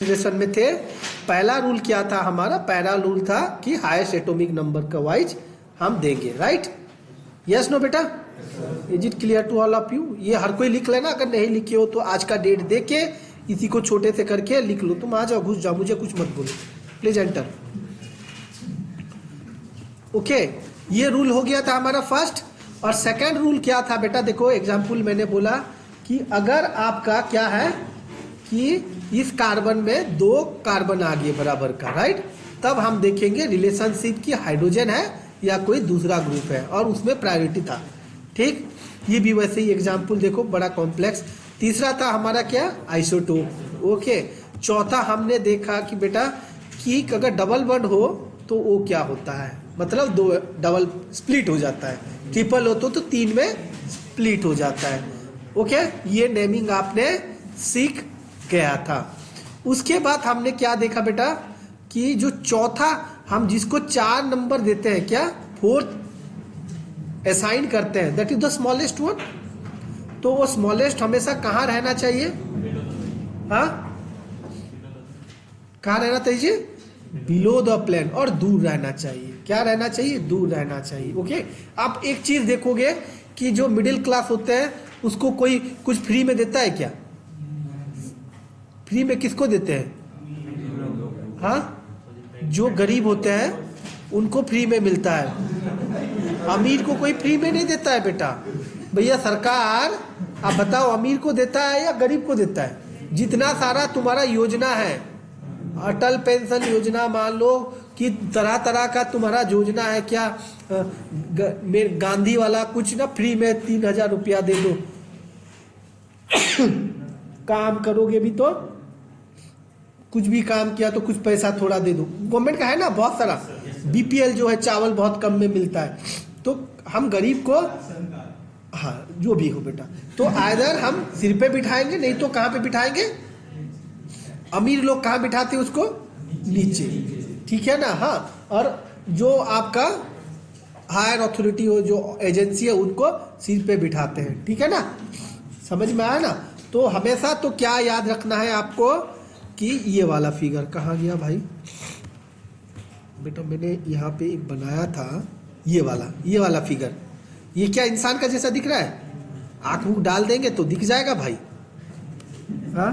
Relation में थे। पहला रूल क्या था हमारा? पहला रूल था कि हाईएस्ट एटॉमिक नंबर का वाइज हम देंगे, राइट? यस नो बेटा? Is it clear to all of you? ये हर कोई लिख लेना, अगर नहीं लिखे हो तो आज का डेट दे के इसी को छोटे से करके लिख लो। तुम आ जाओ, घुस जाओ, मुझे कुछ मत बोलो, प्लीज एंटर। ओके, ये रूल हो गया था हमारा फर्स्ट। और सेकंड रूल क्या था बेटा? देखो एग्जाम्पल मैंने बोला कि अगर आपका क्या है कि इस कार्बन में 2 कार्बन आ गए बराबर का, राइट? तब हम देखेंगे रिलेशनशिप की हाइड्रोजन है या कोई दूसरा ग्रुप है, और उसमें प्रायोरिटी था। ठीक, ये भी वैसे ही एग्जाम्पल देखो, बड़ा कॉम्प्लेक्स। तीसरा था हमारा क्या? आइसोटोप। ओके, चौथा हमने देखा कि बेटा कि अगर डबल बॉन्ड हो तो वो क्या होता है, मतलब 2 डबल स्प्लिट हो जाता है। ट्रिपल हो तो 3 में स्प्लिट हो जाता है। ओके, ये नेमिंग आपने सीख गया था। उसके बाद हमने क्या देखा बेटा कि जो चौथा हम जिसको 4 नंबर देते हैं, क्या 4th असाइन करते हैं, that is the smallest one. तो वो स्मॉलेस्ट हमेशा कहाँ रहना चाहिए? हाँ, कहाँ रहना चाहिए? बिलो द प्लेन, और दूर रहना चाहिए। क्या रहना चाहिए? दूर रहना चाहिए। ओके, आप एक चीज देखोगे कि जो मिडिल क्लास होते हैं उसको कोई कुछ फ्री में देता है क्या? फ्री में किसको देते हैं? हाँ, जो गरीब होते हैं उनको फ्री में मिलता है। अमीर को कोई फ्री में नहीं देता है बेटा। भैया सरकार, आप बताओ अमीर को देता है या गरीब को देता है? जितना सारा तुम्हारा योजना है, अटल पेंशन योजना मान लो कि तरह तरह का तुम्हारा योजना है, क्या गांधी वाला कुछ ना फ्री में 3000 रुपया दे दो। काम करोगे भी तो कुछ भी काम किया तो कुछ पैसा थोड़ा दे दो। गवर्नमेंट का है ना बहुत सारा। बीपीएल जो है चावल बहुत कम में मिलता है, तो हम गरीब को, हाँ जो भी हो बेटा, तो आइदर हम सिर पे बिठाएंगे, नहीं तो कहाँ पे बिठाएंगे? अमीर लोग कहाँ बिठाते हैं उसको? नीचे, ठीक है ना? हाँ, और जो आपका हायर अथॉरिटी हो, जो एजेंसी है, उनको सिर पे बिठाते हैं, ठीक है ना? समझ में आया ना? तो हमेशा तो क्या याद रखना है आपको कि ये वाला फिगर कहाँ गया भाई बेटा? मैंने यहाँ पे एक बनाया था, ये वाला फिगर। ये क्या इंसान का जैसा दिख रहा है? आँख मुँह डाल देंगे तो दिख जाएगा भाई। हाँ,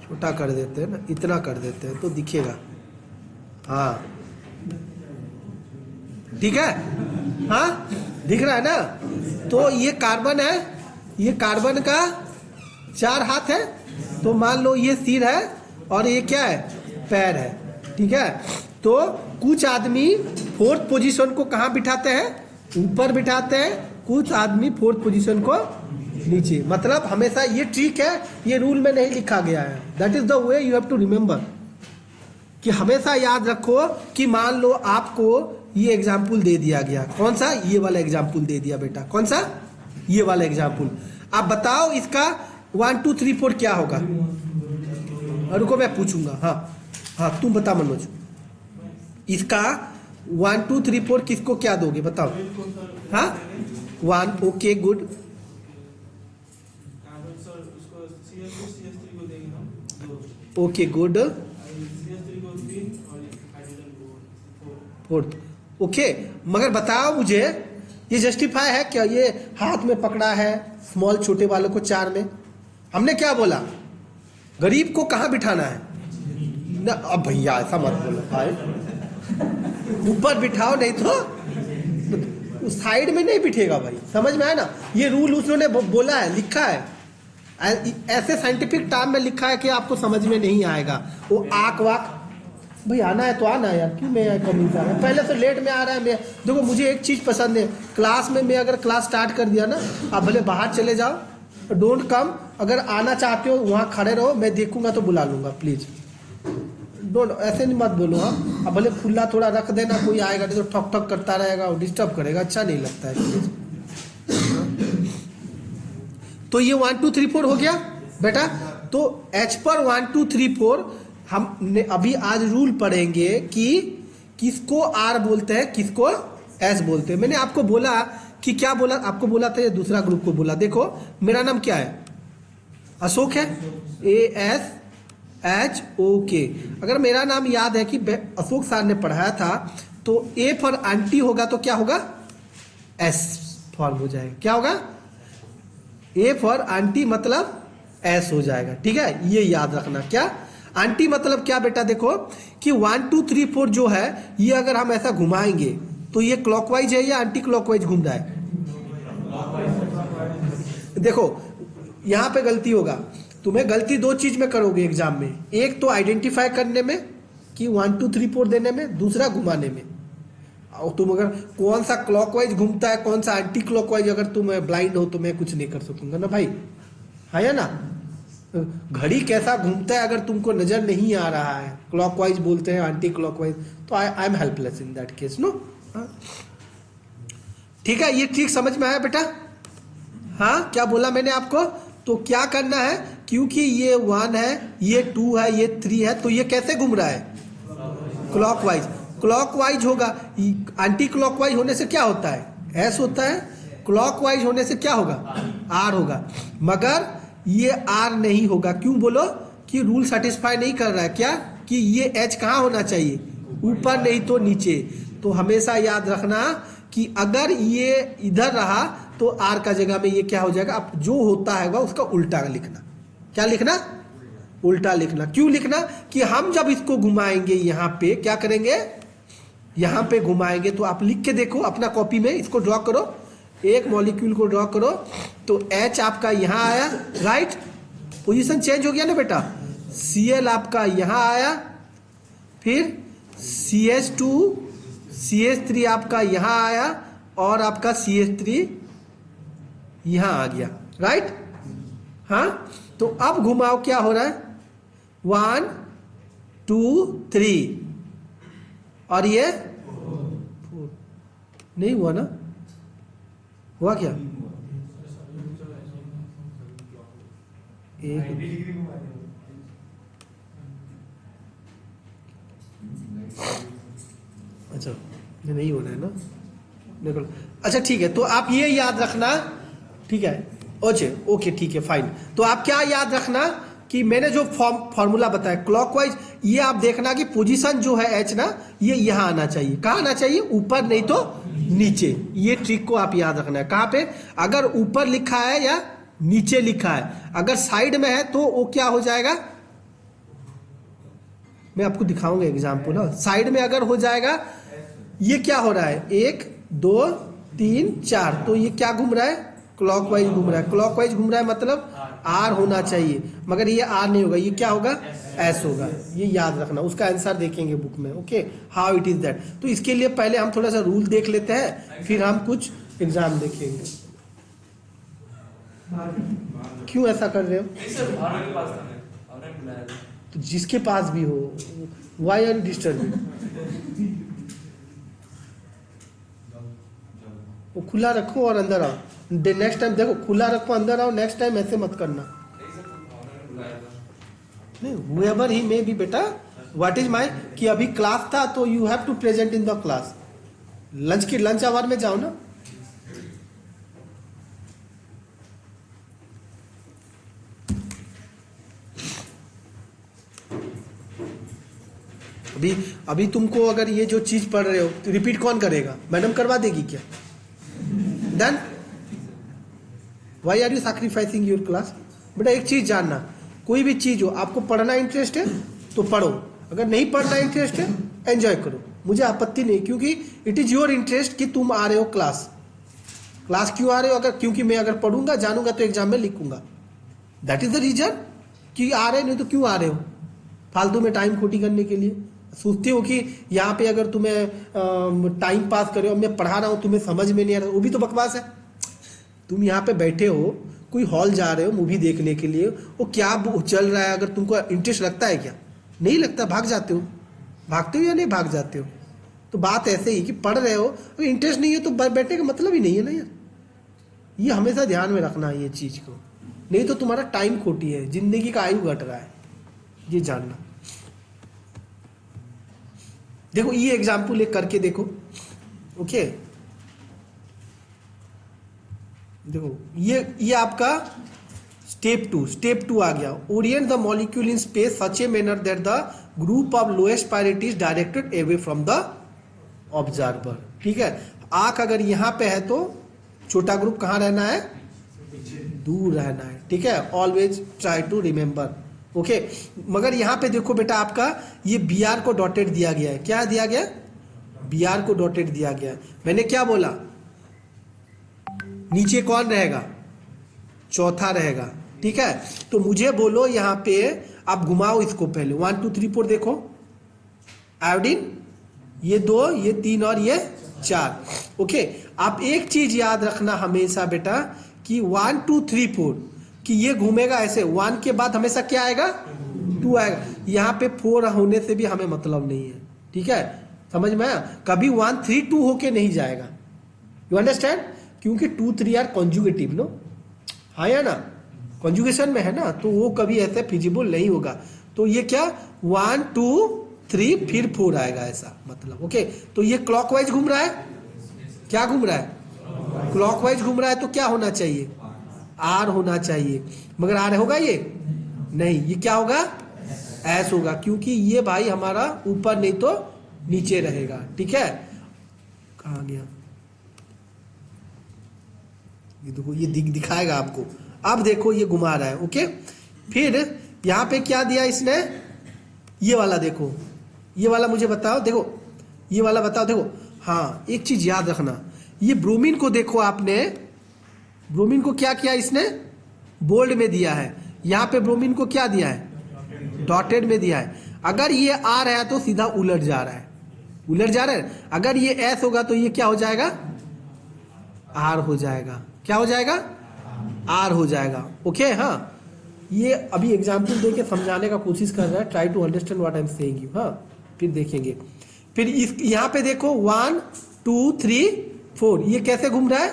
छोटा कर देते हैं ना, इतना कर देते हैं तो दिखेगा। हाँ ठीक है, हाँ दिख रहा है ना? तो ये कार्बन है, ये कार्बन का 4 हाथ है, तो मान लो ये सिर है और ये क्या है? पैर है, ठीक है? तो कुछ आदमी 4th पोजीशन को कहाँ बिठाते हैं? ऊपर बिठाते हैं। कुछ आदमी 4th पोजीशन को नीचे। मतलब हमेशा ये ट्रिक है, ये रूल में नहीं लिखा गया है। That is the way you have to remember, कि हमेशा याद रखो कि मान लो आपको ये एग्जाम्पल दे दिया गया। कौन सा? ये वाला एग्जाम्पल दे दिया बेटा। कौन सा? ये वाला एग्जाम्पल। आप बताओ इसका 1 2 3 4 क्या होगा? रुको मैं पूछूंगा। हाँ हाँ, तुम बता मनोज, इसका 1 2 3 4 किसको क्या दोगे? बताओ। हाँ 1, okay good. Okay good. 4th, okay. मगर बताओ मुझे, ये जस्टिफाई है क्या? ये हाथ में पकड़ा है स्मॉल, छोटे वालों को 4 में। हमने क्या बोला? गरीब को कहाँ बिठाना है ना? अब भैया ऐसा मत बोलो भाई, ऊपर बिठाओ, नहीं तो साइड में नहीं बिठेगा भाई। समझ में आया ना? ये रूल उसने बोला है, लिखा है, ऐसे साइंटिफिक टर्म में लिखा है कि आपको समझ में नहीं आएगा। वो आँख वाक भाई, आना है तो आना यार, क्यों मैं कम आ रहा है? पहले से लेट में आ रहा है। मैं देखो, मुझे एक चीज़ पसंद है, क्लास में मैं अगर क्लास स्टार्ट कर दिया ना, आप भले बाहर चले जाओ, डोंट कम। अगर आना चाहते हो वहाँ खड़े रहो, मैं देखूंगा तो बुला लूंगा, प्लीज डोंट, ऐसे नहीं मत बोलो। हाँ, अब भले खुला थोड़ा रख देना, कोई आएगा तो ठक ठक करता रहेगा और डिस्टर्ब करेगा, अच्छा नहीं लगता है प्लीज। तो ये 1 2 3 4 हो गया बेटा। तो एच पर 1 2 3 4 हम अभी आज रूल पढ़ेंगे कि किसको आर बोलते हैं, किसको एस बोलते हैं। मैंने आपको बोला कि क्या बोला, आपको बोला था या दूसरा ग्रुप को बोला? देखो मेरा नाम क्या है, अशोक है, ASHOK। अगर मेरा नाम याद है कि अशोक सर ने पढ़ाया था तो A फॉर आंटी होगा तो क्या होगा, S फॉर्म हो जाएगा। क्या होगा, A फॉर आंटी मतलब S हो जाएगा। ठीक है, ये याद रखना। क्या आंटी मतलब क्या बेटा, देखो कि 1 2 3 4 जो है ये अगर हम ऐसा घुमाएंगे तो ये क्लॉकवाइज है या एंटी क्लॉकवाइज घूम रहा है? देखो यहां पे गलती होगा, तुम्हें गलती दो चीज में करोगे एग्जाम में, एक तो आइडेंटिफाई करने में कि 1 2 3 4 देने में, दूसरा घुमाने में। और तुम अगर कौन सा क्लॉकवाइज घूमता है कौन सा एंटी क्लॉकवाइज, अगर तुम ब्लाइंड हो तो मैं कुछ नहीं कर सकूंगा ना भाई, है या ना? घड़ी कैसा घूमता है अगर तुमको नजर नहीं आ रहा है, क्लॉकवाइज बोलते हैं एंटी क्लॉकवाइज, तो I am helpless in that case, no. ठीक है, ये ठीक समझ में आया बेटा? हाँ, क्या बोला मैंने आपको? तो क्या करना है, क्योंकि ये 1 है, ये 2 है, ये 3 है, तो ये कैसे घूम रहा है, क्लॉकवाइज। क्लॉकवाइज होगा, एंटी क्लॉकवाइज होने से क्या होता है, एस होता है, क्लॉकवाइज होने से क्या होगा, आर होगा। मगर ये आर नहीं होगा, क्यों बोलो, कि रूल सेटिस्फाई नहीं कर रहा है। क्या कि ये एच कहाँ होना चाहिए, ऊपर नहीं तो नीचे। तो हमेशा याद रखना कि अगर ये इधर रहा तो आर का जगह में ये क्या हो जाएगा, अब जो होता है उसका उल्टा लिखना। क्या लिखना, उल्टा लिखना। क्यों लिखना, कि हम जब इसको घुमाएंगे यहाँ पे क्या करेंगे, यहाँ पे घुमाएंगे, तो आप लिख के देखो अपना कॉपी में, इसको ड्रॉ करो, एक मॉलिक्यूल को ड्रॉ करो, तो H आपका यहाँ आया, राइट, पोजीशन चेंज हो गया ना बेटा। Cl आपका यहाँ आया, फिर CH2 CH3 आपका यहाँ आया, और आपका CH3 यहाँ आ गया, राइट। हाँ, तो अब घुमाओ, क्या हो रहा है, 1 2 3, और ये 4 नहीं हुआ ना, हुआ क्या, एक अच्छा ये नहीं होना है ना, देखो। अच्छा ठीक है, तो आप ये याद रखना, ठीक है, ओके ठीक है फाइन। तो आप क्या याद रखना कि मैंने जो फॉर्मूला बताया क्लॉकवाइज, ये आप देखना कि पोजीशन जो है एच ना, ये यहाँ आना चाहिए। कहाँ आना चाहिए, ऊपर नहीं तो नीचे। ये ट्रिक को आप याद रखना है। कहाँ पे, अगर ऊपर लिखा है या नीचे लिखा है, अगर साइड में है तो वो क्या हो जाएगा, मैं आपको दिखाऊंगा एग्जाम्पल ना। साइड में अगर हो जाएगा, ये क्या हो रहा है, 1 2 3 4, तो ये क्या घूम रहा है, क्लॉकवाइज घूम रहा है। क्लॉकवाइज घूम रहा है मतलब आर होना चाहिए, मगर ये आर नहीं होगा, ये क्या होगा, एस होगा। ये याद रखना, उसका आंसर देखेंगे बुक में, okay, how it is that. तो इसके लिए पहले हम थोड़ा सा रूल देख लेते हैं, फिर हम कुछ एग्जाम देखेंगे। क्यों ऐसा कर रहे हो, तो जिसके पास भी हो, वाई आर डिस्टर्बिंग, वो खुला रखो और अंदर आओ। नेक्स्ट टाइम देखो, खुला रखो अंदर आओ, नेक्स्ट टाइम ऐसे मत करना। नहीं, whoever he may be बेटा, व्हाट इज माई, कि अभी क्लास था तो you have to present in the class. Lunch hour में जाओ ना। अभी तुमको अगर ये जो चीज पढ़ रहे हो तो रिपीट कौन करेगा, मैडम करवा देगी क्या, then why are you sacrificing your class. बेटा एक चीज जानना, कोई भी चीज हो, आपको पढ़ना इंटरेस्ट है तो पढ़ो, अगर नहीं पढ़ना इंटरेस्ट है एंजॉय करो, मुझे आपत्ति नहीं, क्योंकि इट इज योर इंटरेस्ट कि तुम आ रहे हो क्लास क्यों आ रहे हो, अगर क्योंकि मैं अगर पढ़ूंगा जानूंगा तो एग्जाम में लिखूंगा, दैट इज द रीजन कि आ रहे, नहीं तो क्यों आ रहे हो, फालतू में टाइम खोटी करने के लिए। सोचते हो कि यहाँ पे अगर तुम्हें टाइम पास करे और मैं पढ़ा रहा हूँ तुम्हें समझ में नहीं आ रहा, वो भी तो बकवास है। तुम यहाँ पे बैठे हो, कोई हॉल जा रहे हो मूवी देखने के लिए, वो क्या चल रहा है, अगर तुमको इंटरेस्ट लगता है क्या, नहीं लगता, भाग जाते हो, भागते हो या नहीं भाग जाते हो। तो बात ऐसे ही कि पढ़ रहे हो, अगर इंटरेस्ट नहीं है तो बैठने का मतलब ही नहीं है ना यार। ये हमेशा ध्यान में रखना है ये चीज को, नहीं तो तुम्हारा टाइम खोटी है, जिंदगी का आयु घट रहा है, ये जानना। देखो ये एग्जाम्पल एक करके देखो, ओके। देखो ये आपका स्टेप टू आ गया। Orient the molecule in space such a manner that the group of lowest priority is directed away from the observer. ठीक है, आंख अगर यहाँ पे है तो छोटा ग्रुप कहाँ रहना है, दूर रहना है। ठीक है, always try to remember. Okay, मगर यहाँ पे देखो बेटा आपका ये बी आर को डॉटेड दिया गया है। क्या दिया गया, बी आर को डॉटेड दिया गया है। मैंने क्या बोला, नीचे कौन रहेगा, चौथा रहेगा। ठीक है, तो मुझे बोलो यहाँ पे आप घुमाओ इसको पहले 1 2 3 4 देखो, आयोडीन ये 2 ये 3 और ये 4। ओके, आप एक चीज याद रखना हमेशा बेटा कि 1 2 3 4 कि ये घूमेगा ऐसे, 1 के बाद हमेशा क्या आएगा, 2 आएगा। यहाँ पे 4 होने से भी हमें मतलब नहीं है। ठीक है, समझ में आया, कभी 1 3 2 होके नहीं जाएगा। यू अंडरस्टैंड, क्योंकि 2 3 आर कॉन्जुगेटिव नो, हाँ या ना, कॉन्जुगेशन में है ना, तो वो कभी ऐसे फिजिबल नहीं होगा। तो ये क्या 1 2 3 फिर 4 आएगा ऐसा मतलब। ओके, तो ये क्लॉकवाइज घूम रहा है, क्या घूम रहा है, क्लॉकवाइज घूम रहा है, तो क्या होना चाहिए, आर होना चाहिए। मगर आर होगा ये नहीं, ये क्या होगा, एस होगा, क्योंकि ये भाई हमारा ऊपर नहीं तो नीचे रहेगा। ठीक है, कहाँ गया, ये देखो ये दिखाएगा आपको। अब देखो ये घुमा रहा है। ओके, फिर यहाँ पे क्या दिया इसने, ये वाला देखो, ये वाला मुझे बताओ, देखो ये वाला बताओ। देखो हाँ, एक चीज याद रखना, ये ब्रोमीन को देखो आपने, ब्रोमीन को क्या किया इसने, बोल्ड में दिया है। यहाँ पे ब्रोमीन को क्या दिया है, डॉटेड में दिया है। अगर ये आर है तो सीधा उलट जा रहा है, उलट जा रहा है। अगर ये एस होगा तो ये क्या हो जाएगा, आर हो जाएगा। क्या हो जाएगा, आर हो जाएगा। ओके, हाँ, ये अभी एग्जाम्पल देके समझाने का कोशिश कर रहा है, try to understand what I am saying you. हाँ, फिर देखेंगे। फिर इस यहाँ पे देखो 1 2 3 4 ये कैसे घूम रहा है,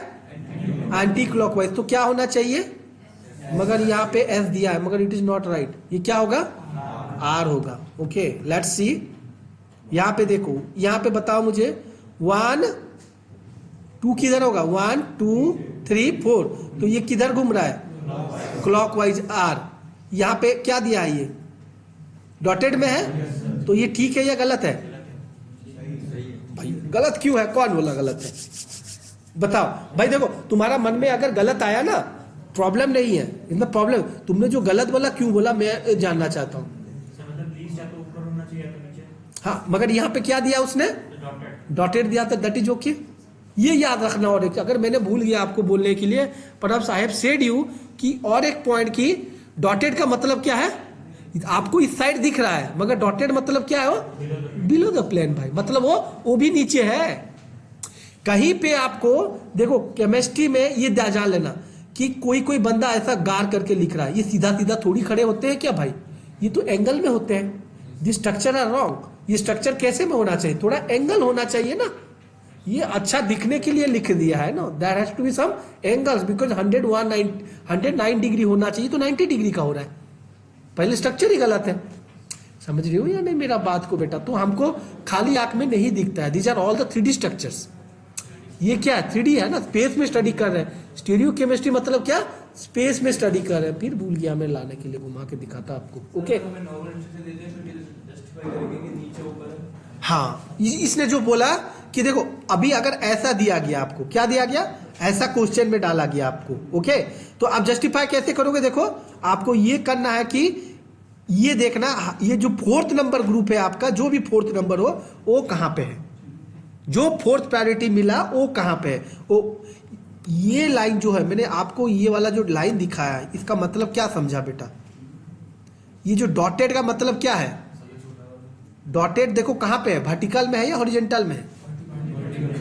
एंटी क्लॉकवाइज। तो क्या होना चाहिए, मगर यहाँ पे एस दिया है, मगर इट इज नॉट राइट, ये क्या होगा, आर होगा। ओके, लेट्स सी, यहाँ पे देखो, यहाँ पे बताओ मुझे 1 2 किधर होगा, 1 2 3 4, तो ये किधर घूम रहा है, क्लॉकवाइज आर। यहाँ पे क्या दिया है, ये डॉटेड में है, तो ये ठीक है या गलत है, भाई गलत क्यों है, कौन बोला गलत है, बताओ भाई। देखो तुम्हारा मन में अगर गलत आया ना, प्रॉब्लम नहीं है, इनमें प्रॉब्लम, तुमने जो गलत बोला क्यों बोला मैं जानना चाहता हूँ। हाँ, मगर यहाँ पे क्या दिया उसने, डॉटेड दिया था, दैट इज ओके। ये याद रखना। और एक, अगर मैंने भूल गया आपको बोलने के लिए, पर अब साहेब सेड यू कि और एक पॉइंट की डॉटेड का मतलब क्या है, आपको इस साइड दिख रहा है, मगर डॉटेड मतलब क्या है, वो बिलो द प्लेन भाई, मतलब वो भी नीचे है। कहीं पे आपको देखो केमिस्ट्री में ये जान लेना कि कोई कोई बंदा ऐसा गार करके लिख रहा है, ये सीधा सीधा थोड़ी खड़े होते हैं क्या भाई, ये तो एंगल में होते हैं। दिस स्ट्रक्चर आर रॉन्ग, ये स्ट्रक्चर कैसे में होना चाहिए, थोड़ा एंगल होना चाहिए ना, ये अच्छा दिखने के लिए लिख दिया है ना, that has to be some angles, because 109 degree होना चाहिए तो 90 डिग्री का हो रहा है, पहले स्ट्रक्चर ही गलत है। समझ रही हो या नहीं मेरा बात को बेटा, तो हमको खाली आंख में नहीं दिखता है, these are all the 3D structures. ये क्या है, 3D है ना, स्पेस में स्टडी कर रहे हैं। स्टीरियो केमिस्ट्री मतलब क्या, स्पेस में स्टडी कर रहे हैं। फिर भूल गया मैं लाने के लिए, घुमा के दिखाता आपको। ओके, हाँ, इसने जो बोला कि देखो अभी अगर ऐसा दिया गया आपको, क्या दिया गया, ऐसा क्वेश्चन में डाला गया आपको। ओके, तो आप जस्टिफाई कैसे करोगे, देखो आपको ये करना है कि ये देखना, ये जो 4th नंबर ग्रुप है आपका, जो भी 4th नंबर हो वो कहां पे है, जो 4th प्रायोरिटी मिला वो कहां पे है। वो ये लाइन जो है, मैंने आपको ये वाला जो लाइन दिखाया है, इसका मतलब क्या समझा बेटा, ये जो डॉटेड का मतलब क्या है, डॉटेड देखो कहां पे है, वर्टिकल में है या हॉरिजॉन्टल में है,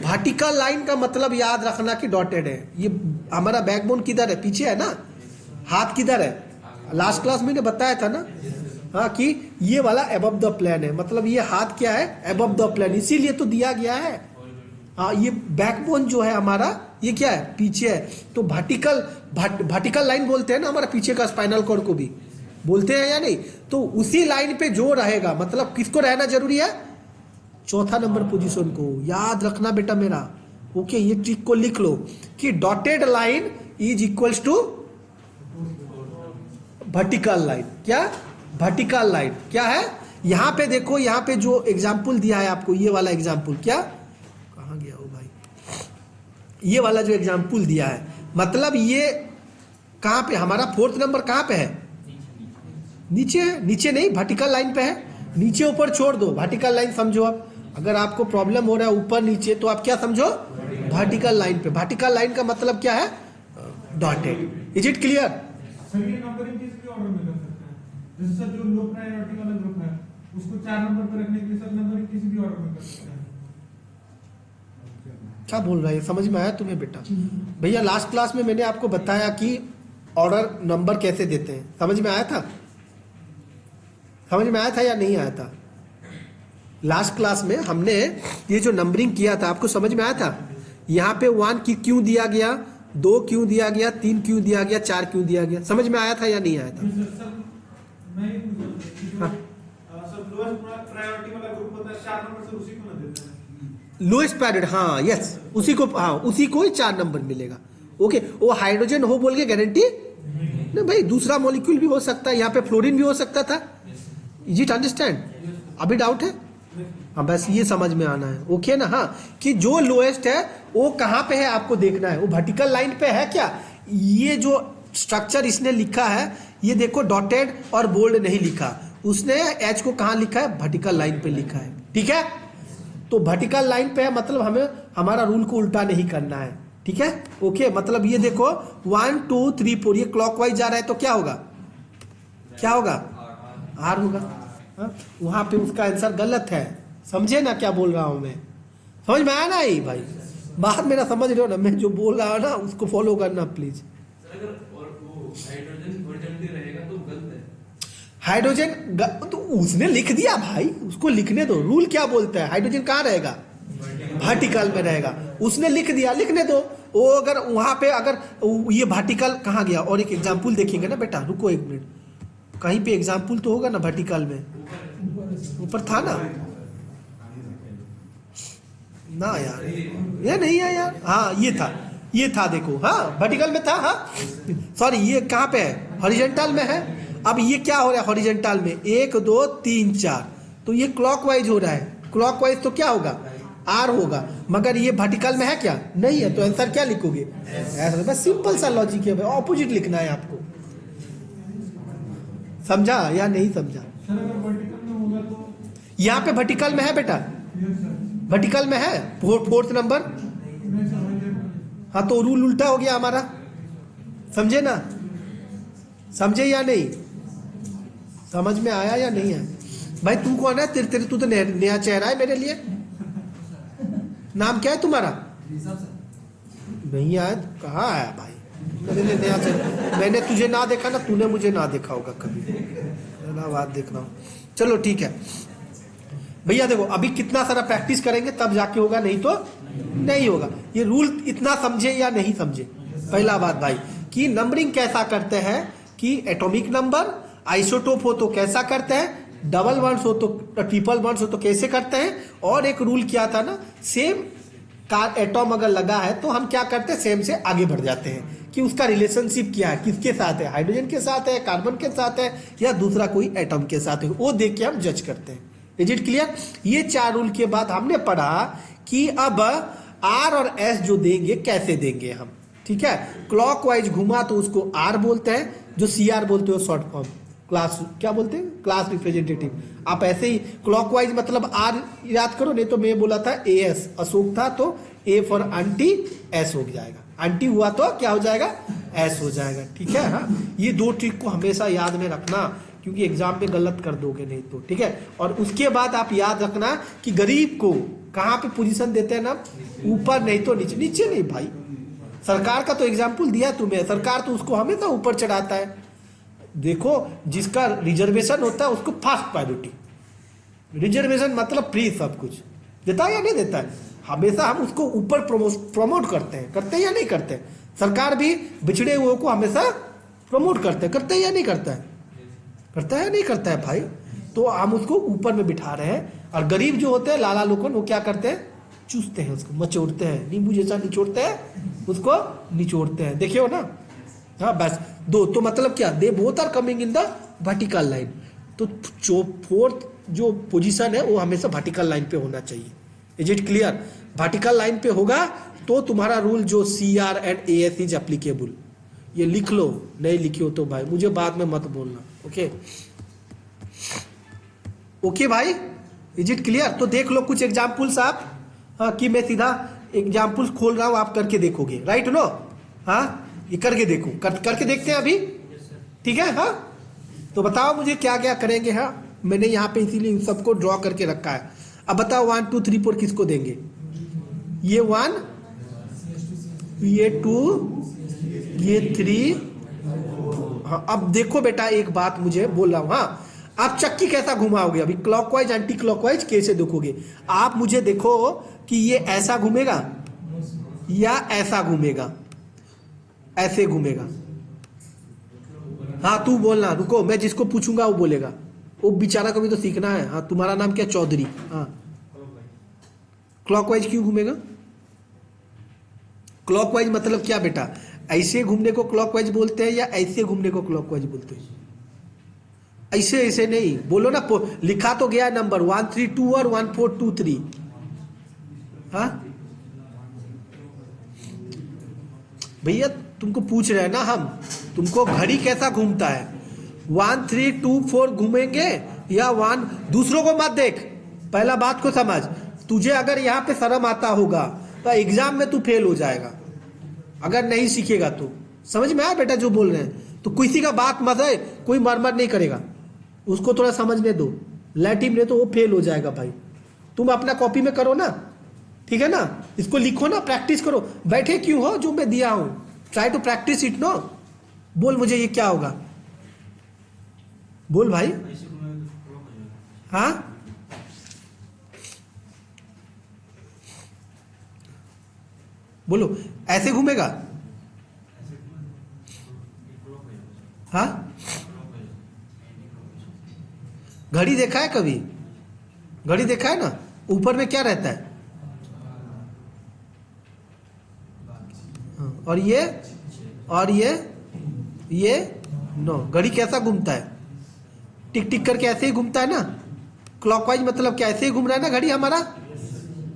वर्टिकल लाइन का मतलब याद रखना कि डॉटेड है। ये हमारा बैकबोन किधर है, पीछे है ना, हाथ किधर है, लास्ट क्लास में बताया था ना, हाँ, कि ये वाला अबव द प्लेन है, मतलब ये हाथ क्या है, अबव द प्लेन, इसीलिए तो दिया गया है। हाँ, ये बैकबोन जो है हमारा, ये क्या है, पीछे है। तो वर्टिकल लाइन बोलते हैं ना हमारा पीछे का, स्पाइनल कॉर्ड को भी बोलते हैं या नहीं, तो उसी लाइन पे जो रहेगा, मतलब किसको रहना जरूरी है, 4था नंबर पोजीशन को। याद रखना बेटा मेरा। ओके, ये ट्रिक को लिख लो कि dotted line is equals to vertical line. क्या? वर्टिकल लाइन क्या है? यहां पे देखो, यहां पे जो एग्जाम्पल दिया है आपको, ये वाला एग्जाम्पल, क्या कहां गया हो भाई, ये वाला जो एग्जाम्पल दिया है, मतलब ये कहां पे हमारा फोर्थ नंबर कहां पे है? नीचे है। नीचे नहीं, वर्टिकल लाइन पे है। नीचे ऊपर छोड़ दो, वर्टिकल लाइन समझो। आप अगर आपको प्रॉब्लम हो रहा है ऊपर नीचे, तो आप क्या समझो? वर्टिकल लाइन पे। वर्टिकल लाइन का मतलब क्या है? Dotted. Is it clear? Sir ये नंबरिंग किस भी ऑर्डर में कर सकते हैं? जैसे सर जो लो प्रायोरिटी वाला ग्रुप है उसको 4 नंबर पर रखने के लिए सर नंबरिंग किसी भी ऑर्डर में कर सकते हैं। क्या बोल रहा है, समझ में आया तुम्हें बेटा? भैया लास्ट क्लास में मैंने आपको बताया कि ऑर्डर नंबर कैसे देते हैं, समझ में आया था? समझ में आया था या नहीं आया था? लास्ट क्लास में हमने ये जो नंबरिंग किया था, आपको समझ में आया था? यहाँ पे 1 की क्यों दिया गया, 2 क्यों दिया गया, 3 क्यों दिया गया, 4 क्यों दिया गया, समझ में आया था या नहीं आया था? प्रायोरिटी वाला ग्रुप होता है 4 नंबर से, उसी को ना देते हैं। लोएस्ट पैरिड, हाँ यस, उसी को, हाँ उसी को ही 4 नंबर मिलेगा। ओके, वो हाइड्रोजन हो बोल के गारंटी नहीं भाई, दूसरा मॉलिक्यूल भी हो सकता है, यहाँ पे फ्लोरीन भी हो सकता था। Is it understand? अभी डाउट है? हाँ बस ये समझ में आना है। ओके ना? हाँ, कि जो लोएस्ट है वो कहाँ पे है आपको देखना है, वो वर्टिकल लाइन पे है क्या? ये जो स्ट्रक्चर इसने लिखा है, ये देखो डॉटेड और बोल्ड नहीं लिखा, उसने एच को कहाँ लिखा है? वर्टिकल लाइन पे लिखा है। ठीक है, तो वर्टिकल लाइन पे है, मतलब हमें हमारा रूल को उल्टा नहीं करना है। ठीक है, ओके, मतलब ये देखो 1 2 3 4 ये क्लॉकवाइज जा रहा है, तो क्या होगा? क्या होगा? आर होगा। वहां पे उसका आंसर गलत है, समझे ना क्या बोल रहा हूं मैं? समझ में आया ना? ही भाई बात मेरा समझ रहे हो ना? मैं जो बोल रहा हूं ना उसको फॉलो करना प्लीज। हाइड्रोजन तो उसने लिख दिया भाई, उसको लिखने दो। रूल क्या बोलता है? हाइड्रोजन कहाँ रहेगा? वर्टिकल में रहेगा। उसने लिख दिया, लिखने दो। वो अगर वहां पे अगर ये वर्टिकल कहाँ गया? और एक एग्जाम्पल देखेंगे ना बेटा, रुको 1 मिनट, कहीं पे एग्जाम्पल तो होगा ना वर्टिकल में? ऊपर था ना? ना यार, ये नहीं है यार। हाँ ये था, ये था, देखो, हाँ वर्टिकल में था। हाँ सॉरी, ये कहाँ पे है? हॉरिजॉन्टल में है। अब ये क्या हो रहा है हॉरिजॉन्टल में? 1 2 3 4, तो ये क्लॉकवाइज हो रहा है। क्लॉकवाइज तो क्या होगा? आर होगा। मगर ये वर्टिकल में है क्या? नहीं है, तो आंसर क्या लिखोगे? ऐसा बस सिंपल सा लॉजिक है भाई, ऑपोजिट लिखना है आपको। समझा या नहीं समझा? सर अगर वर्टिकल में होगा तो यहाँ पे वर्टिकल में है बेटा, वर्टिकल में है, फोर्थ नंबर। हाँ तो रूल उल्टा हो गया हमारा, समझे ना? समझे या नहीं? समझ में आया या नहीं है? भाई तू कौन है? तेरे तू तो नया चेहरा है मेरे लिए। नाम क्या है तुम्हारा? नहीं आया? कहाँ आया भाई? मैंने नया चेहरा, मैंने तुझे ना देखा ना, तूने मुझे ना देखा होगा कभी। ना बात देख रहा हूँ। चलो ठीक है भैया, देखो अभी कितना सारा प्रैक्टिस करेंगे तब जाके होगा, नहीं तो नहीं होगा। ये रूल इतना समझे या नहीं समझे? पहला बात भाई कि नंबरिंग कैसा करते हैं, कि एटॉमिक नंबर, आइसोटोप हो तो कैसा करते हैं, डबल बॉन्ड्स हो तो, ट्रिपल बॉन्ड्स हो तो कैसे करते हैं। और एक रूल क्या था ना, सेम का एटॉम अगर लगा है तो हम क्या करते हैं? सेम से आगे बढ़ जाते हैं कि उसका रिलेशनशिप क्या है, किसके साथ है, हाइड्रोजन के साथ है, कार्बन के साथ है, या दूसरा कोई एटॉम के साथ है, वो देख के हम जज करते हैं। Is it clear? ये 4 रूल के बाद हमने पढ़ा कि अब आर और एस जो देंगे कैसे देंगे हम। ठीक है, क्लॉकवाइज घुमा तो उसको आर बोलते हैं, जो सी आर बोलते हो शॉर्ट फॉर्म, क्लास क्या बोलते हैं? Class representative. आप ऐसे ही क्लॉकवाइज मतलब आर याद करो, नहीं तो मैं बोला था ए एस, अशोक था तो ए फॉर आंटी एस हो जाएगा, आंटी हुआ तो क्या हो जाएगा? एस हो जाएगा। ठीक है, हाँ ये 2 ट्रिक को हमेशा याद में रखना, क्योंकि एग्जाम में गलत कर दोगे नहीं तो। ठीक है, और उसके बाद आप याद रखना कि गरीब को कहाँ पे पोजीशन देते हैं ना, ऊपर नहीं तो नीचे। नीचे नहीं भाई, सरकार का तो एग्जाम्पल दिया तुम्हें, सरकार तो उसको हमेशा ऊपर चढ़ाता है। देखो जिसका रिजर्वेशन होता है उसको फर्स्ट प्रायोरिटी, रिजर्वेशन मतलब फ्री सब कुछ देता है या नहीं देता है? हमेशा हम उसको ऊपर प्रमोट करते हैं या नहीं करते? सरकार भी बिछड़े हुए को हमेशा प्रमोट करते हैं या नहीं करता है? करता है या नहीं करता है भाई? तो हम उसको ऊपर में बिठा रहे हैं, और गरीब जो होते हैं लाला लोकन, वो क्या करते हैं? चूसते हैं उसको, मचोड़ते हैं, नींबू जैसा निचोड़ते हैं उसको, निचोड़ते हैं, देखे हो ना। हाँ बस दो, तो मतलब क्या, they both are coming in the vertical line. तो जो फोर्थ जो पोजीशन है वो हमेशा वर्टिकल लाइन पे होना चाहिए। Is it clear? Vertical line पे होगा तो तुम्हारा रूल जो CR and AS is applicable. ये लिख लो, नहीं लिखी हो तो भाई मुझे बाद में मत बोलना। ओके ओके भाई, इज इट क्लियर? तो देख लो कुछ एग्जाम्पल्स आप। हाँ, कि मैं सीधा एग्जाम्पल्स खोल रहा हूं, आप करके देखोगे, राइट नो? हाँ ये करके देखो, करके देखते हैं अभी, ठीक है? हाँ तो बताओ मुझे क्या क्या करेंगे। हाँ मैंने यहाँ पे इसीलिए इन सबको ड्रॉ करके रखा है। अब बताओ 1 2 3 4 किसको देंगे? ये 1, ये 2, ये 3। हाँ अब देखो बेटा एक बात मुझे बोल रहा हूं, हाँ आप चक्की कैसा घुमाओगे अभी, क्लॉकवाइज एंटी क्लॉकवाइज कैसे देखोगे? आप मुझे देखो कि ये ऐसा घूमेगा या ऐसा घूमेगा, ऐसे घूमेगा। हाँ तू बोलना, रुको मैं जिसको पूछूंगा वो बोलेगा, वो बेचारा को भी तो सीखना है। हाँ तुम्हारा नाम क्या? चौधरी। हाँ क्लॉकवाइज क्यों घूमेगा? क्लॉकवाइज मतलब क्या बेटा? ऐसे घूमने को क्लॉकवाइज बोलते हैं या ऐसे घूमने को क्लॉकवाइज बोलते हैं? ऐसे ऐसे नहीं बोलो ना, लिखा तो गया नंबर 1 3 2 और 1 4 2 3। हाँ भैया तुमको पूछ रहे हैं ना हम, तुमको घड़ी कैसा घूमता है, 1 3 2 4 घूमेंगे या 1? दूसरों को मत देख, पहला बात को समझ। तुझे अगर यहाँ पे शर्म आता होगा तो एग्जाम में तू फेल हो जाएगा, अगर नहीं सीखेगा तो। समझ में आया बेटा जो बोल रहे हैं? तो किसी का बात मत है, कोई मरमर नहीं करेगा, उसको थोड़ा समझने दो। लैटिन में तो वो फेल हो जाएगा भाई। तुम अपना कॉपी में करो ना, ठीक है ना, इसको लिखो ना, प्रैक्टिस करो। बैठे क्यों हो? जो मैं दिया हूं try to practice it no. बोल मुझे ये क्या होगा, बोल भाई। हाँ बोलो, ऐसे घूमेगा? हाँ घड़ी देखा है कभी? घड़ी देखा है ना, ऊपर में क्या रहता है? और ये नो। घड़ी कैसा घूमता है? टिक टिक करके ऐसे ही घूमता है ना। क्लॉकवाइज मतलब क्या, ऐसे ही घूम रहा है ना घड़ी हमारा।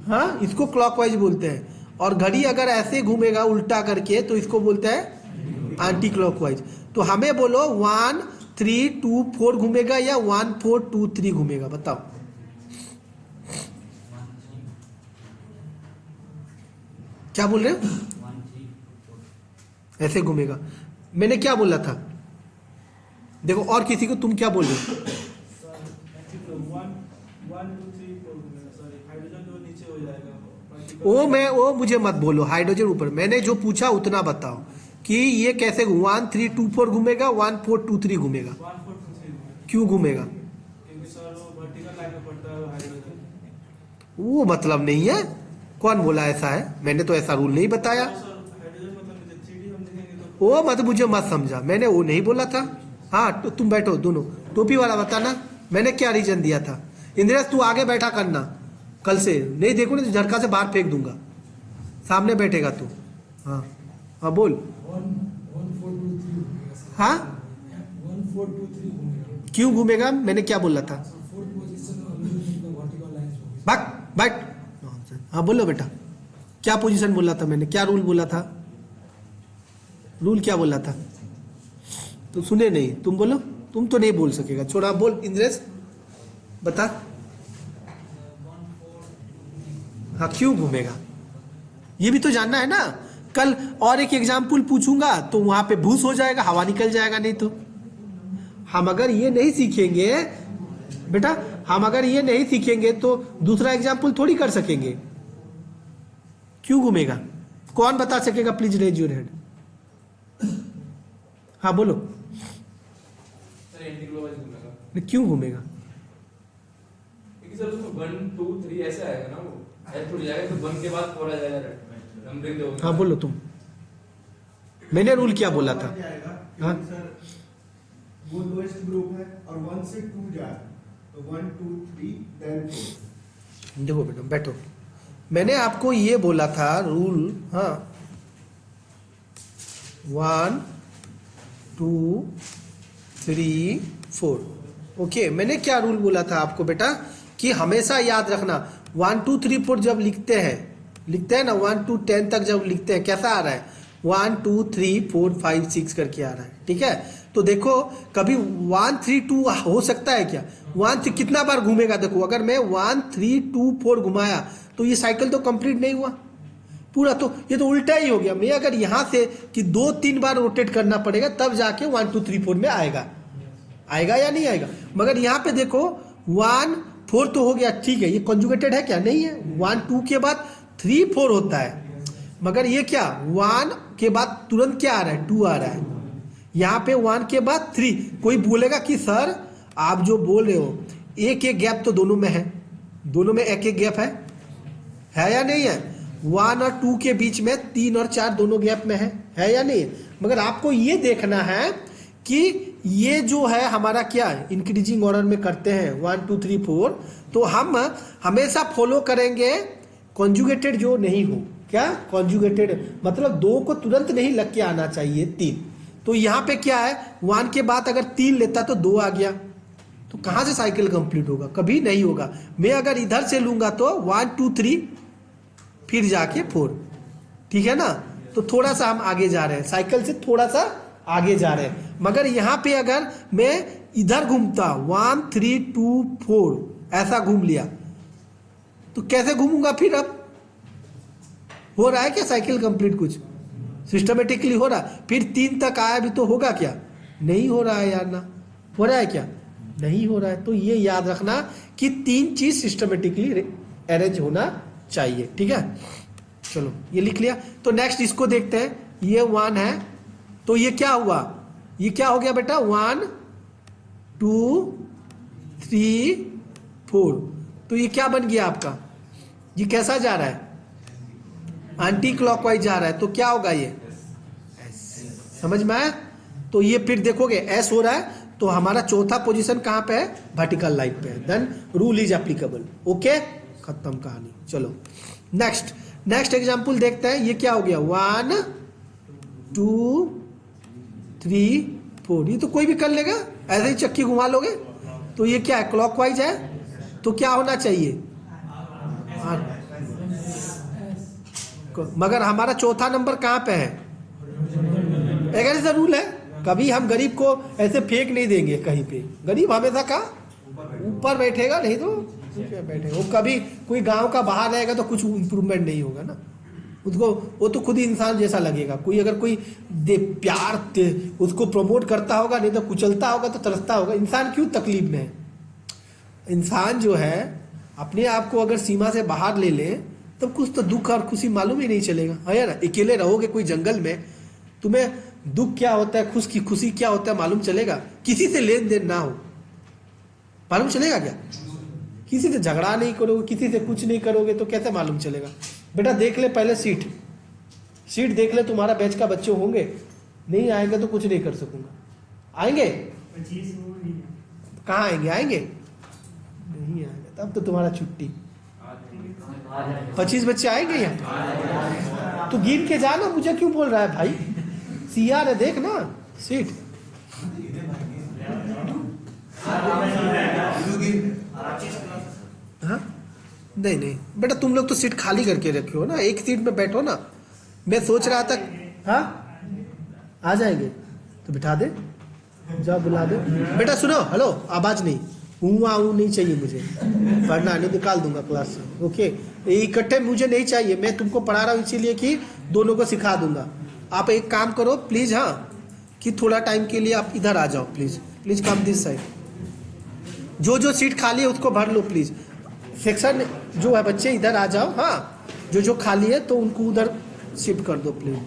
हाँ इसको क्लॉकवाइज बोलते हैं। और घड़ी अगर ऐसे घूमेगा उल्टा करके तो इसको बोलते हैं एंटी क्लॉकवाइज। तो हमें बोलो 1 3 2 4 घूमेगा या 1 4 2 3 घूमेगा, बताओ। क्या बोल रहे हो? ऐसे घूमेगा। मैंने क्या बोला था देखो, और किसी को तुम क्या बोल रहे हो? वो मुझे मत बोलो हाइड्रोजन ऊपर, मैंने जो पूछा उतना बताओ कि ये कैसे 1 3 2 4 घूमेगा, 1 4 2 3 घूमेगा। क्यों घूमेगा? वो मतलब नहीं है, कौन बोला ऐसा है? मैंने तो ऐसा रूल नहीं बताया। वो मत मुझे मत समझा, मैंने वो नहीं बोला था। हाँ तुम बैठो दोनों, टोपी वाला बताना मैंने क्या रीजन दिया था। इंद्रेश तू आगे बैठा करना, कल से नहीं देखो ना तो झटका से बाहर फेंक दूंगा, सामने बैठेगा तू। हाँ हाँ बोल। 1 4 2 3। हाँ 1 4 2 3 क्यों घूमेगा? मैंने क्या बोला था? फोर्थ पोजीशन वर्टिकल लाइंस होगी। बैठ बैठ। हाँ बोलो बेटा, क्या पोजीशन बोला था मैंने, क्या रूल बोला था? रूल क्या बोला था? तो सुने नहीं, तुम बोलो। तुम तो नहीं बोल सकेगा, छोड़ा। बोल इंद्रेश बता। हाँ क्यों घूमेगा ये भी तो जानना है ना। कल और एक एग्जाम्पल पूछूंगा तो वहां पे भूस हो जाएगा, हवा निकल जाएगा। नहीं तो हम अगर ये नहीं सीखेंगे बेटा, हम अगर ये नहीं सीखेंगे तो दूसरा एग्जाम्पल थोड़ी कर सकेंगे। क्यों घूमेगा? कौन बता सकेगा? Please raise your hand. हाँ बोलो। सर एंटी क्लॉकवाइज घूमेगा। क्यों घूमेगा? क्योंकि सर उसमें 1 2 3 ऐसे आएगा ना, वो ऐसे थोड़ी जाएगा तो 1 के बाद 4 आ जाएगा, नंबरिंग दोगे। हाँ बोलो तुम। मैंने रूल क्या बोला था? हाँ सर वो लोएस्ट ग्रुप है और 1 से 2 जाए तो 1 2 3 देन 4। देखो बेटा बैठो, मैंने आपको ये बोला था रूल, हाँ 1 2 3 4। ओके, मैंने क्या रूल बोला था आपको बेटा कि हमेशा याद रखना 1 2 3 4 जब लिखते हैं ना, 1 to 10 तक जब लिखते हैं कैसा आ रहा है 1 2 3 4 5 6 करके आ रहा है। ठीक है, तो देखो कभी 1 3 2 हो सकता है क्या, 1 3 कितना बार घूमेगा, देखो अगर मैं 1 3 2 4 घुमाया तो ये साइकिल तो कंप्लीट नहीं हुआ पूरा, तो ये तो उल्टा ही हो गया। मैं अगर यहाँ से कि 2-3 बार रोटेट करना पड़ेगा तब जाके 1 2 3 4 में आएगा या नहीं आएगा। मगर यहाँ पे देखो 1 4 तो हो गया, ठीक है, ये कॉन्जुगेटेड है क्या, नहीं है। 1 2 के बाद 3 4 होता है, मगर ये क्या 1 के बाद तुरंत क्या आ रहा है 2 आ रहा है। यहाँ पे 1 के बाद 3, कोई बोलेगा कि सर आप जो बोल रहे हो एक एक गैप तो दोनों में है, दोनों में एक एक गैप है या नहीं है। 1 और 2 के बीच में 3 और 4 दोनों गैप में है या नहीं है। मगर आपको ये देखना है कि ये जो है हमारा क्या इंक्रीजिंग ऑर्डर में करते हैं 1 2 3 4, तो हम हमेशा फॉलो करेंगे कॉन्जुगेटेड जो नहीं हो, क्या कॉन्जुगेटेड मतलब 2 को तुरंत नहीं लग के आना चाहिए 3। तो यहाँ पे क्या है 1 के बाद अगर 3 लेता तो 2 आ गया, तो कहाँ से साइकिल कंप्लीट होगा, कभी नहीं होगा। मैं अगर इधर से लूंगा तो 1 2 3 फिर जाके 4, ठीक है ना। तो थोड़ा सा हम आगे जा रहे हैं, साइकिल से थोड़ा सा आगे जा रहे हैं। मगर यहाँ पे अगर मैं इधर घूमता 1 3 2 4 ऐसा घूम लिया तो कैसे घूमूंगा फिर। अब हो रहा है क्या साइकिल कंप्लीट, कुछ सिस्टमेटिकली हो रहा, फिर 3 तक आया भी तो होगा क्या, नहीं हो रहा है यार ना, हो रहा है क्या, नहीं हो रहा है। तो ये याद रखना कि 3 चीज सिस्टमेटिकली अरेंज होना चाहिए। ठीक है, चलो ये लिख लिया। तो नेक्स्ट इसको देखते हैं, ये 1 है तो ये क्या हुआ, ये क्या हो गया बेटा 1 2 3 4, तो ये क्या बन गया आपका, ये कैसा जा रहा है एंटी क्लॉकवाइज जा रहा है, तो क्या होगा ये समझ में आया। तो ये फिर देखोगे एस हो रहा है तो हमारा चौथा पोजीशन कहां पे है, वर्टिकल लाइन पे है, then rule is applicable. Okay, खत्म कहानी। चलो नेक्स्ट एग्जांपल देखते हैं। ये क्या हो गया 1 2 3 4, ये तो कोई भी कर लेगा, ऐसे ही चक्की घुमा लोगे। तो ये क्या है क्लॉकवाइज है, तो क्या होना चाहिए मगर हमारा चौथा नंबर कहां पे है, एक ऐसा रूल है कभी हम गरीब को ऐसे फेंक नहीं देंगे कहीं पे, गरीब हमेशा का ऊपर बैठेगा, नहीं तो बैठेगा। वो कभी कोई गांव का बाहर रहेगा तो कुछ इंप्रूवमेंट नहीं होगा ना उसको, वो तो खुद ही इंसान जैसा लगेगा। कोई अगर कोई प्यार उसको प्रमोट करता होगा, नहीं तो कुचलता होगा तो तरसता होगा। इंसान क्यों तकलीफ में है, इंसान जो है अपने आप को अगर सीमा से बाहर ले ले तो कुछ तो दुख और खुशी मालूम ही नहीं चलेगा, है ना। अकेले रहोगे कोई जंगल में, तुम्हें दुख क्या होता है खुशी क्या होता है मालूम चलेगा, किसी से लेन देन ना हो मालूम चलेगा क्या, किसी से झगड़ा नहीं करोगे, किसी से कुछ नहीं करोगे तो कैसे मालूम चलेगा। बेटा देख ले पहले सीट देख ले, तुम्हारा बैच का बच्चे होंगे, नहीं आएंगे तो कुछ नहीं कर सकूंगा। आएंगे कहाँ आएंगे, नहीं आएंगे तब तो तुम्हारा छुट्टी। 25 बच्चे आएंगे यहाँ, तो गिन के जाना, मुझे क्यों बोल रहा है भाई, सीआर है देख ना सीट। हाँ नहीं बेटा तुम लोग तो सीट खाली करके रखे हो ना, एक सीट में बैठो ना। मैं सोच रहा था हाँ आ जाएंगे तो बिठा दे, जाओ बुला दे। बेटा सुनो, हेलो आवाज नहीं, नहीं चाहिए मुझे, पढ़ना नहीं, निकाल दूंगा क्लास से। ओके, इकट्ठे मुझे नहीं चाहिए, मैं तुमको पढ़ा रहा हूँ इसीलिए कि दोनों को सिखा दूंगा। आप एक काम करो प्लीज, हाँ कि थोड़ा टाइम के लिए आप इधर आ जाओ प्लीज कम दिस साइड, जो सीट खाली है उसको भर लो प्लीज। सेक्शन जो है बच्चे इधर आ जाओ, हाँ जो खाली है तो उनको उधर शिफ्ट कर दो प्लीज।